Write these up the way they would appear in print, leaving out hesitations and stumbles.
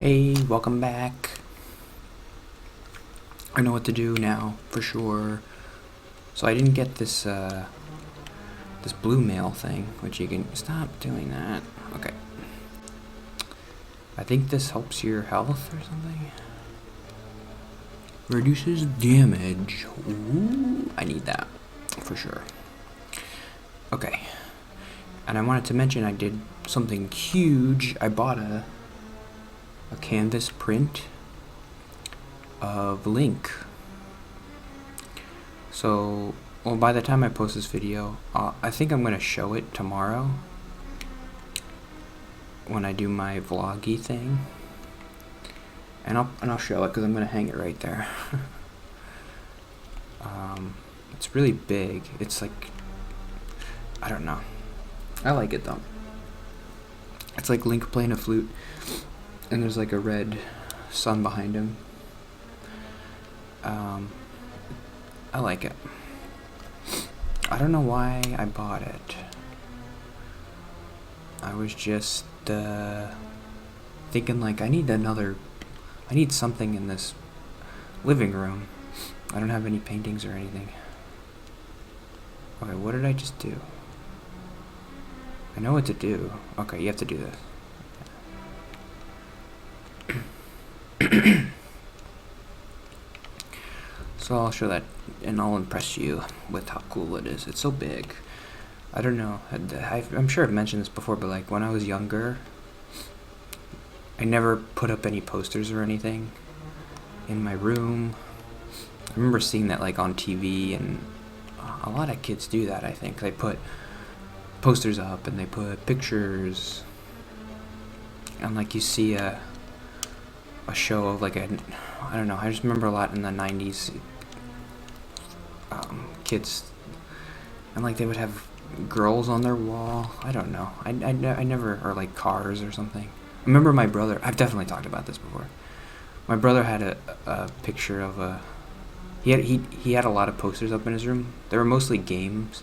Hey, welcome back. I know what to do now, for sure. So I didn't get this, this blue mail thing, which you can... Stop doing that. Okay. I think this helps your health or something. Reduces damage. Ooh, I need that, for sure. Okay. And I wanted to mention I did something huge. I bought a canvas print of Link. So, well, by the time I post this video, I think I'm gonna show it tomorrow when I do my vloggy thing, and I'll show it because I'm gonna hang it right there. It's really big. It's like, I don't know. I like it though. It's like Link playing a flute, and there's like a red sun behind him. I like it. I don't know why I bought it. I was just thinking like I need something in this living room. I don't have any paintings or anything. Okay, what did I just do? I know what to do. Okay, you have to do this. So I'll show that, and I'll impress you with how cool it is. It's so big. I don't know. I'm sure I've mentioned this before, but like when I was younger, I never put up any posters or anything in my room. I remember seeing that like on TV, and a lot of kids do that. I think they put posters up and they put pictures, and like you see a show of like I don't know. I just remember a lot in the 90s. Kids, and like they would have girls on their wall. I don't know. I never, or like cars or something. I remember my brother. I've definitely talked about this before. My brother had a picture of a. He had a lot of posters up in his room. They were mostly games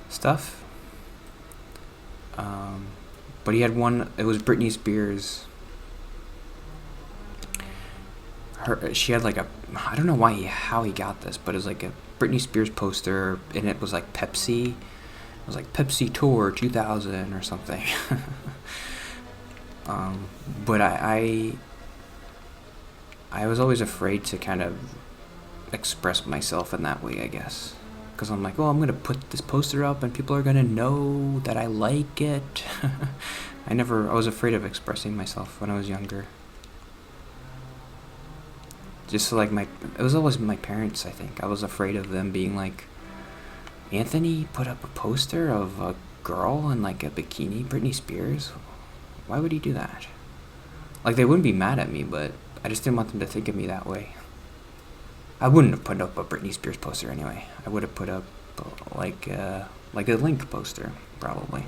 stuff. But he had one. It was Britney Spears. She had like a, I don't know how he got this, but it was like a Britney Spears poster, and it was like Pepsi. It was like Pepsi Tour 2000 or something. But I was always afraid to kind of express myself in that way, I guess. Because I'm like, oh, I'm going to put this poster up and people are going to know that I like it. I was afraid of expressing myself when I was younger. Just so like it was always my parents, I think. I was afraid of them being like, Anthony put up a poster of a girl in like a bikini, Britney Spears? Why would he do that? Like they wouldn't be mad at me, but I just didn't want them to think of me that way. I wouldn't have put up a Britney Spears poster anyway. I would have put up like a Link poster, probably.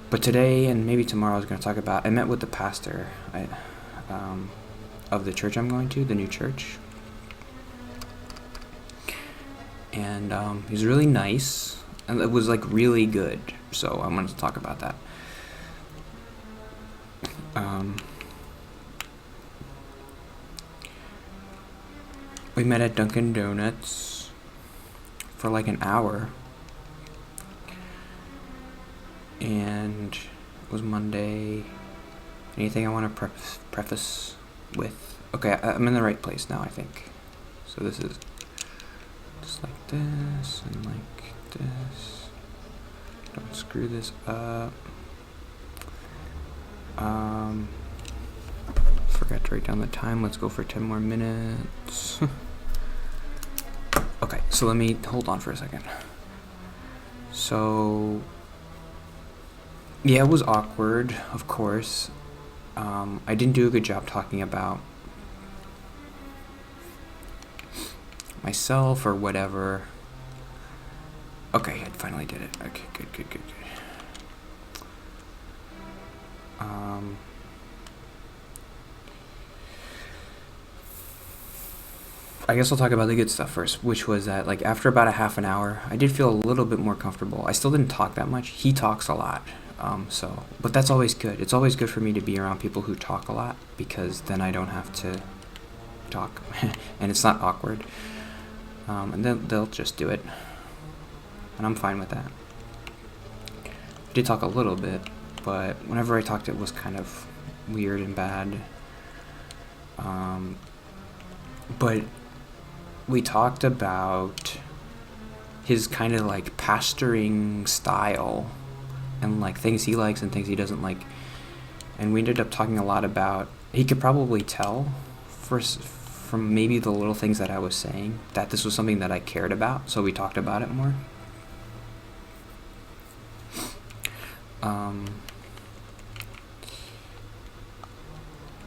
But today and maybe tomorrow I was going to talk about, I met with the pastor of the church I'm going to, the new church. And he's really nice, and it was like really good, so I wanted to talk about that. We met at Dunkin' Donuts for like an hour. And it was Monday. Anything I want to preface with? Okay, I'm in the right place now, I think. So this is just like this and like this. Don't screw this up. Forgot to write down the time. Let's go for 10 more minutes. Okay, so let me hold on for a second. So yeah, it was awkward, of course. I didn't do a good job talking about myself or whatever. Okay, I finally did it. Okay, good. I guess I'll talk about the good stuff first, which was that like after about a half an hour, I did feel a little bit more comfortable. I still didn't talk that much. He talks a lot. But that's always good. It's always good for me to be around people who talk a lot, because then I don't have to talk, and it's not awkward. And then they'll just do it, and I'm fine with that. I did talk a little bit, but whenever I talked, it was kind of weird and bad. But we talked about his kind of like pastoring style, and like things he likes and things he doesn't like. And we ended up talking a lot about, he could probably tell from maybe the little things that I was saying that this was something that I cared about, so we talked about it more.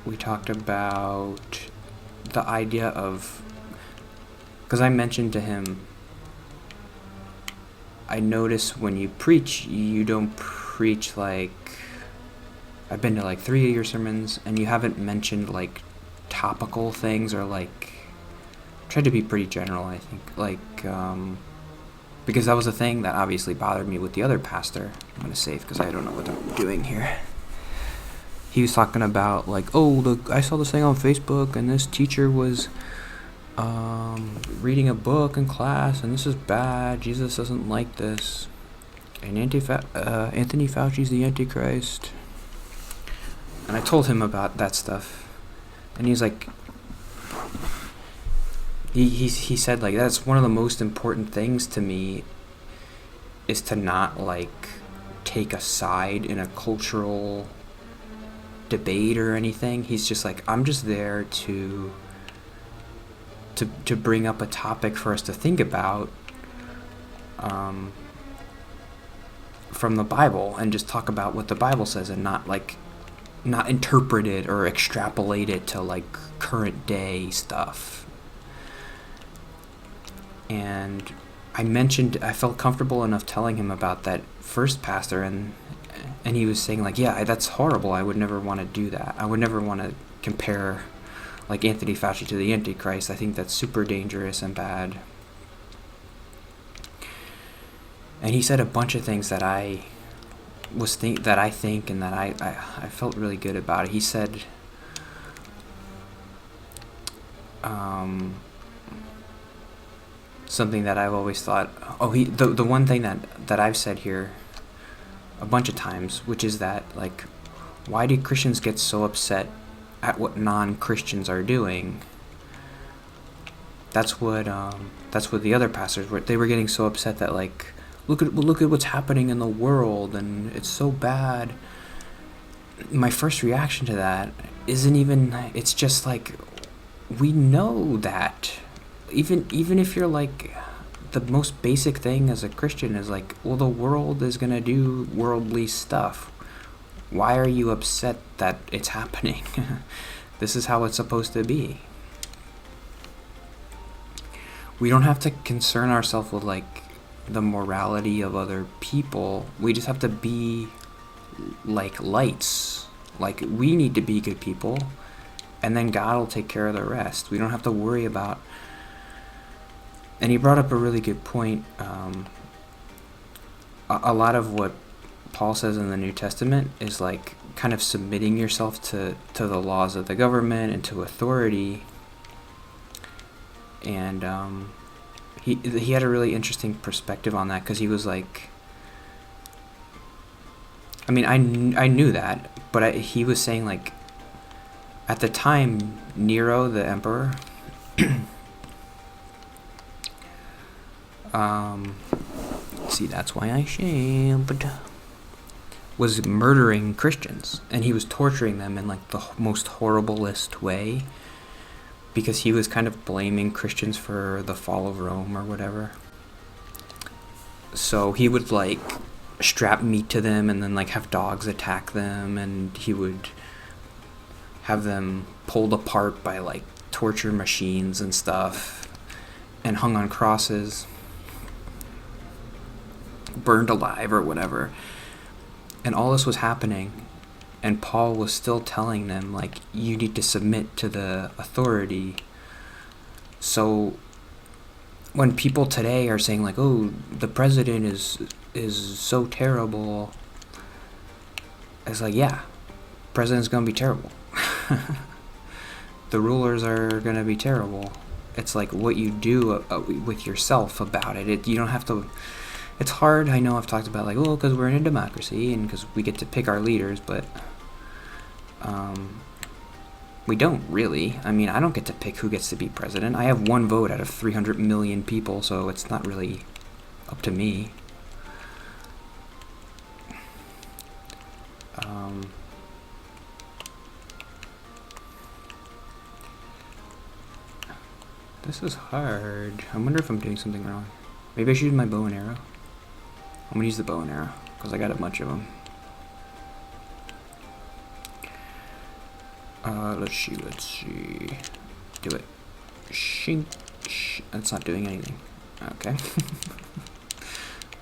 We talked about the idea of, because I mentioned to him, I notice when you preach, you don't preach like, I've been to like 3 of your sermons, and you haven't mentioned like topical things, or like tried to be pretty general, I think, like because that was a thing that obviously bothered me with the other pastor. I'm gonna save because I don't know what I'm doing here. He was talking about like, I saw this thing on Facebook, and this teacher was reading a book in class, and this is bad. Jesus doesn't like this, and Anthony Fauci's the Antichrist. And I told him about that stuff, and he's like, he said like, that's one of the most important things to me, is to not like take a side in a cultural debate or anything. He's just like, I'm just there to bring up a topic for us to think about from the Bible, and just talk about what the Bible says, and not interpret it or extrapolate it to like current day stuff. And I felt comfortable enough telling him about that first pastor, and he was saying like, yeah, that's horrible. I would never want to do that. I would never want to compare like Anthony Fauci to the Antichrist. I think that's super dangerous and bad. And he said a bunch of things that I think, and that I felt really good about it. He said something that I've always thought, the one thing that I've said here a bunch of times, which is that like, why do Christians get so upset at what non-Christians are doing? That's what the other pastors were. They were getting so upset that like, look at what's happening in the world, and it's so bad. My first reaction to that isn't even, it's just like, we know that even if you're like, the most basic thing as a Christian is like, well, the world is gonna do worldly stuff. Why are you upset that it's happening? This is how it's supposed to be. We don't have to concern ourselves with like the morality of other people. We just have to be like lights. Like, we need to be good people, and then God will take care of the rest. We don't have to worry about. And he brought up a really good point. A lot of what Paul says in the New Testament is like kind of submitting yourself to the laws of the government and to authority. And he had a really interesting perspective on that, because he was like, I mean, I knew that, but he was saying like, at the time, Nero, the emperor, see, that's why I shaved, was murdering Christians, and he was torturing them in like the most horriblest way, because he was kind of blaming Christians for the fall of Rome or whatever. So he would like strap meat to them, and then like have dogs attack them, and he would have them pulled apart by like torture machines and stuff, and hung on crosses, burned alive or whatever. And all this was happening, and Paul was still telling them like, you need to submit to the authority. So when people today are saying like, oh, the president is so terrible, it's like, yeah, president's gonna be terrible. The rulers are gonna be terrible. It's like what you do with yourself about it. You don't have to. It's hard. I know I've talked about like, oh, because we're in a democracy and because we get to pick our leaders, but we don't really. I mean, I don't get to pick who gets to be president. I have one vote out of 300 million people, so it's not really up to me. This is hard. I wonder if I'm doing something wrong. Maybe I should use my bow and arrow. I'm gonna use the bow and arrow because I got a bunch of them. Let's see. Do it. Shink. That's not doing anything. Okay.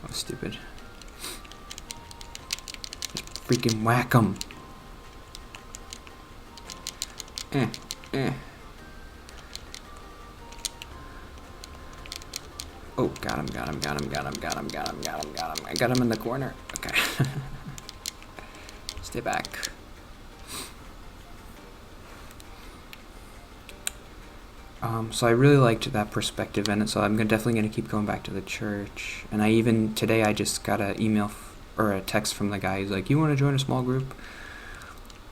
Oh, stupid. Just freaking whack 'em. Oh, got him. I got him in the corner. Okay. Stay back. So I really liked that perspective in it, so I'm definitely going to keep going back to the church. And today I just got an email or a text from the guy who's like, you want to join a small group?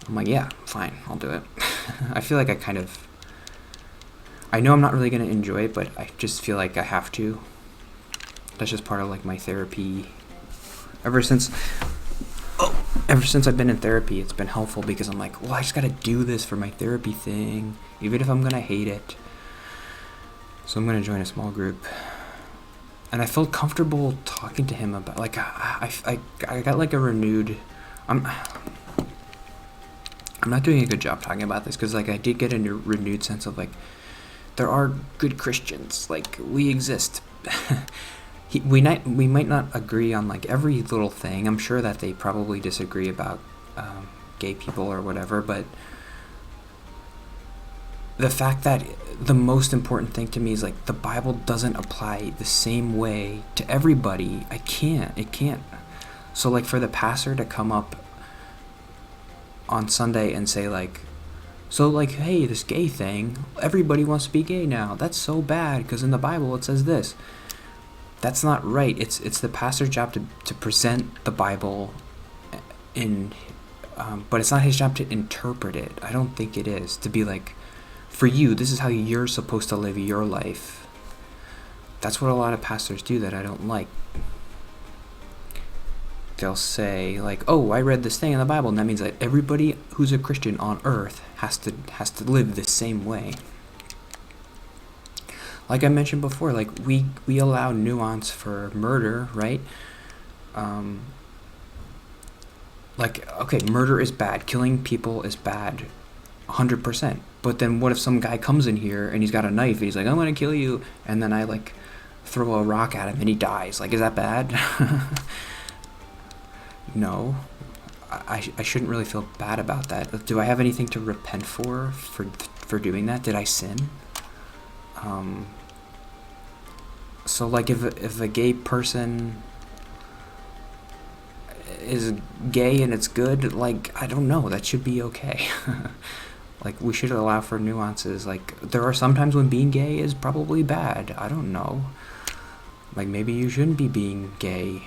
I'm like, yeah, fine, I'll do it. I feel like I know I'm not really going to enjoy it, but I just feel like I have to. That's just part of like my therapy. Ever since I've been in therapy, it's been helpful because I'm like, well, I just got to do this for my therapy thing, even if I'm going to hate it. So I'm going to join a small group. And I felt comfortable talking to him about, like, I got like a renewed, I'm not doing a good job talking about this because like I did get a renewed sense of like, there are good Christians, like we exist. We might not agree on like every little thing. I'm sure that they probably disagree about gay people or whatever, but the fact that the most important thing to me is like the Bible doesn't apply the same way to everybody. It can't. So like for the pastor to come up on Sunday and say like, so like, hey, this gay thing, everybody wants to be gay now. That's so bad because in the Bible it says this. That's not right. It's the pastor's job to present the Bible but it's not his job to interpret it. I don't think it is. To be like, for you, this is how you're supposed to live your life. That's what a lot of pastors do that I don't like. They'll say like, oh, I read this thing in the Bible, and that means that everybody who's a Christian on earth has to live the same way. Like I mentioned before, like we allow nuance for murder, right? Like, okay, murder is bad. Killing people is bad, 100%. But then what if some guy comes in here and he's got a knife and he's like, I'm going to kill you. And then I like throw a rock at him and he dies. Like, is that bad? No. I shouldn't really feel bad about that. Do I have anything to repent for doing that? Did I sin? So like if a gay person is gay and it's good, like, I don't know, that should be okay. Like, we should allow for nuances. Like, there are some times when being gay is probably bad. I don't know. Like, maybe you shouldn't be being gay,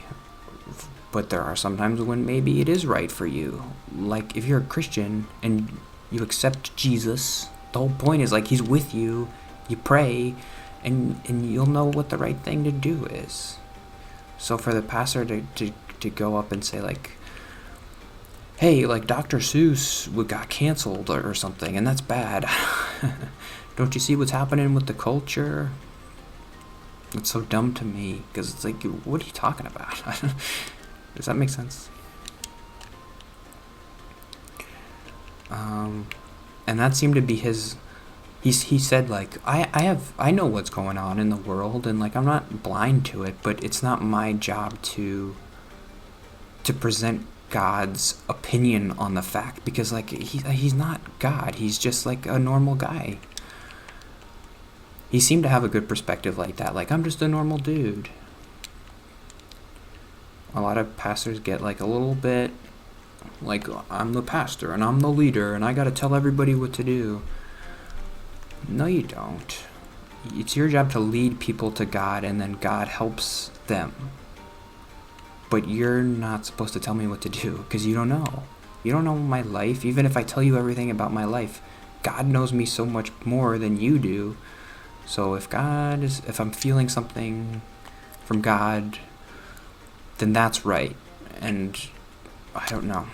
but there are some times when maybe it is right for you. Like, if you're a Christian and you accept Jesus, the whole point is, like, he's with you, you pray, and you'll know what the right thing to do is. So for the pastor to go up and say, like, hey, like, Dr. Seuss got canceled or something, and that's bad. Don't you see what's happening with the culture? It's so dumb to me, because it's like, what are you talking about? Does that make sense? And that seemed to be his... He said, like, I know what's going on in the world, and, like, I'm not blind to it, but it's not my job to present God's opinion on the fact, because, like, he's not God. He's just, like, a normal guy. He seemed to have a good perspective like that. Like, I'm just a normal dude. A lot of pastors get, like, a little bit Like, I'm the pastor and I'm the leader and I gotta tell everybody what to do. No, you don't. It's your job to lead people to God, and then God helps them. But you're not supposed to tell me what to do, because you don't know. You don't know my life. Even if I tell you everything about my life, God knows me so much more than you do. So if I'm feeling something from God, then that's right. And I don't know.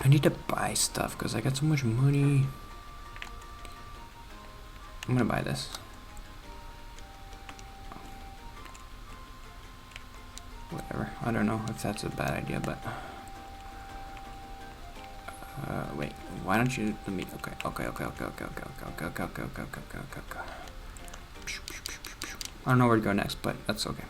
I need to buy stuff because I got so much money. I'm gonna buy this. Whatever. I don't know if that's a bad idea, but wait. Why don't you let me? Okay. I don't know where to go next, but that's okay.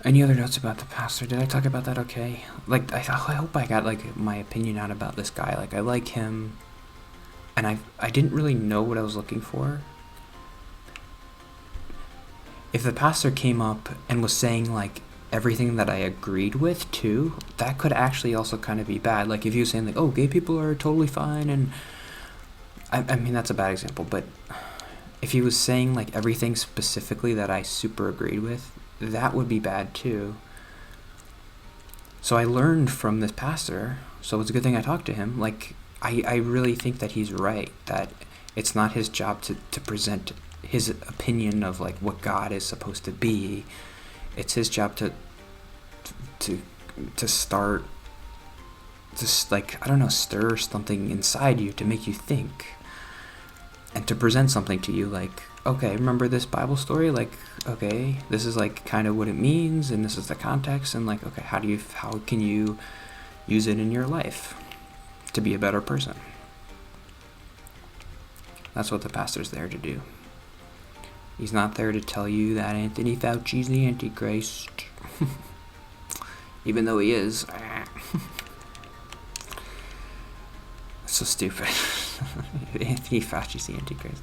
Any other notes about the pastor? Did I talk about that okay? Like, I hope I got, like, my opinion out about this guy. Like, I like him, and I didn't really know what I was looking for. If the pastor came up and was saying, like, everything that I agreed with, too, that could actually also kind of be bad. Like, if he was saying, like, oh, gay people are totally fine, and I mean, that's a bad example, but if he was saying, like, everything specifically that I super agreed with, that would be bad too. So I learned from this pastor, so it's a good thing I talked to him. Like, I really think that he's right, that it's not his job to present his opinion of, like, what God is supposed to be. It's his job to start, just, like, I don't know, stir something inside you to make you think, and to present something to you, like, okay, remember this Bible story? Like, okay, this is, like, kind of what it means, and this is the context, and, like, okay, how can you use it in your life to be a better person? That's what the pastor's there to do. He's not there to tell you that Anthony Fauci's the Antichrist. Even though he is. That's so stupid. Anthony Fauci's the Antichrist.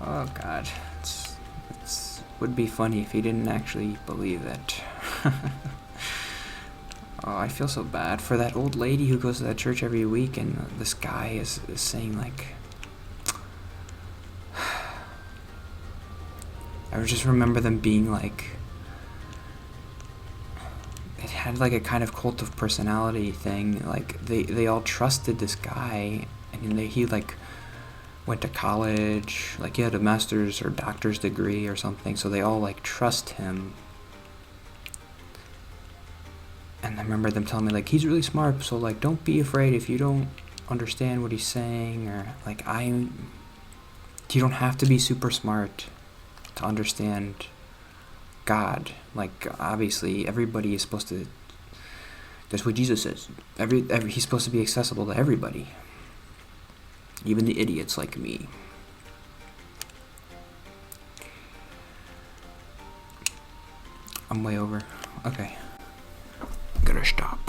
Oh God, it would be funny if he didn't actually believe it. Oh, I feel so bad for that old lady who goes to that church every week, and this guy is saying, like, I just remember them being like, it had like a kind of cult of personality thing. Like, they all trusted this guy, and he like went to college, like he had a master's or doctor's degree or something, so they all like trust him. And I remember them telling me, like, he's really smart, so, like, don't be afraid if you don't understand what he's saying, or, like, you don't have to be super smart to understand God. Like, obviously, everybody is supposed to, that's what Jesus says, he's supposed to be accessible to everybody, even the idiots like me. I'm way over. Okay. Gotta stop.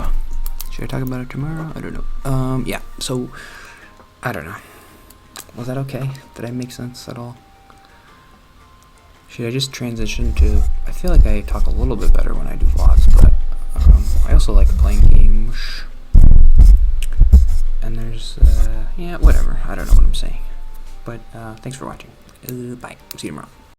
Should I talk about it tomorrow? I don't know. Yeah, so, I don't know. Was that okay? Did I make sense at all? Should I just transition to, I feel like I talk a little bit better when I do vlogs, but, I also like playing games. And there's, yeah, whatever. I don't know what I'm saying. But, thanks for watching. Bye. See you tomorrow.